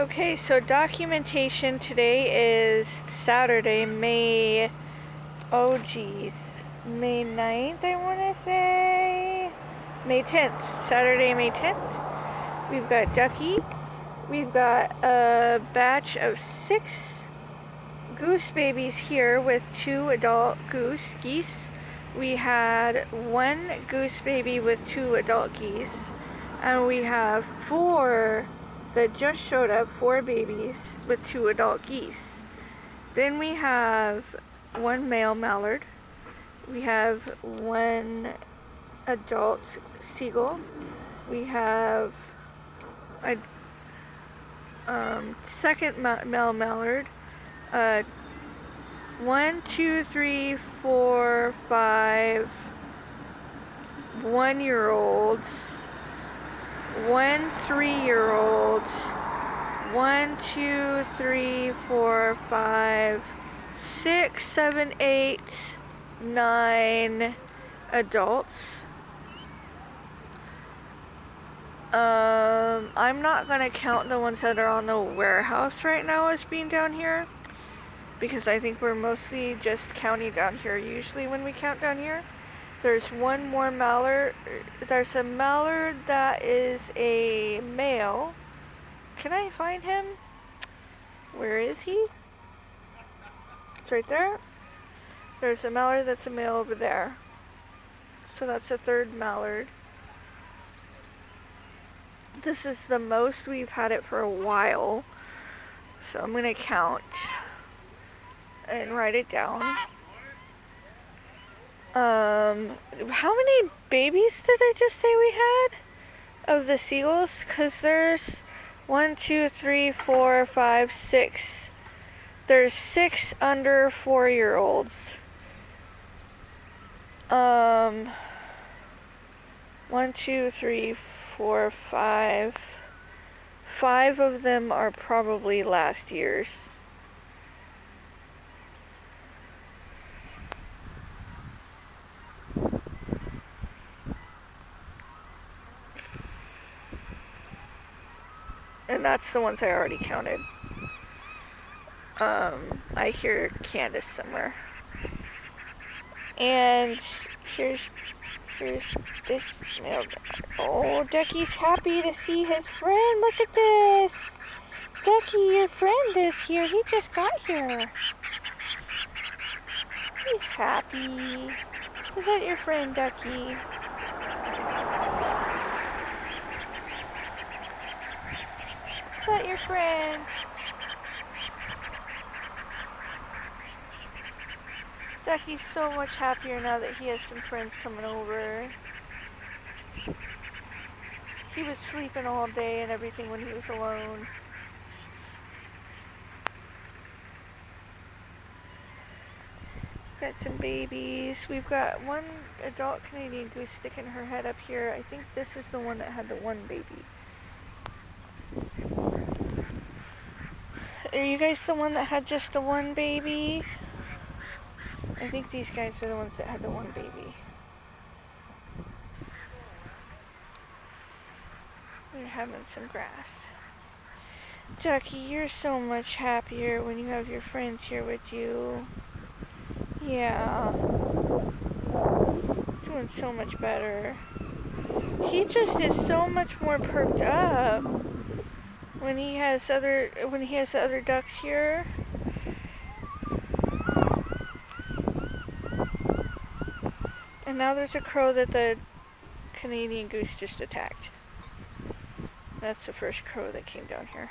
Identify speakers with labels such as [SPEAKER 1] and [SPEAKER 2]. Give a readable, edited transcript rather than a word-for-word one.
[SPEAKER 1] Okay, so documentation today is Saturday, oh geez, May 9th, I want to say? May 10th, Saturday, May 10th. We've got Ducky. We've got a batch of 6 goose babies here with 2 adult geese. We had 1 goose baby with 2 adult geese. And we have 4 that just showed up, 4 babies with 2 adult geese. Then we have 1 male mallard. We have 1 adult seagull. We have a second male mallard. 1, 2, 3, 4, 5 1-year-olds. 1 3-year-old, 1, 2, 3, 4, 5, 6, 7, 8, 9 adults. I'm not gonna count the ones that are on the warehouse right now as being down here, because I think we're mostly just counting down here usually when we count down here. There's 1 more mallard. There's a mallard that is a male. Can I find him? Where is he? It's right there. There's a mallard that's a male over there. So that's a 3rd mallard. This is the most we've had it for a while. So I'm going to count and write it down. How many babies did I just say we had of the seagulls? Because there's 1, 2, 3, 4, 5, 6. There's 6 under 4-year-olds. 1, 2, 3, 4, 5. 5 of them are probably last year's. And that's the ones I already counted. I hear Candace somewhere. And here's this male. Oh, Ducky's happy to see his friend. Look at this. Ducky, your friend is here. He just got here. He's happy. Is that your friend, Ducky? Is that your friend? Ducky's so much happier now that he has some friends coming over. He was sleeping all day and everything when he was alone. Got some babies. We've got 1 adult Canadian goose sticking her head up here. I think this is the one that had the 1 baby. Are you guys the one that had just the 1 baby? I think these guys are the ones that had the 1 baby. We're having some grass. Ducky, you're so much happier when you have your friends here with you. Yeah. Doing so much better. He just is so much more perked up when he has the other ducks here. And now there's a crow that the Canadian goose just attacked. That's the first crow that came down here.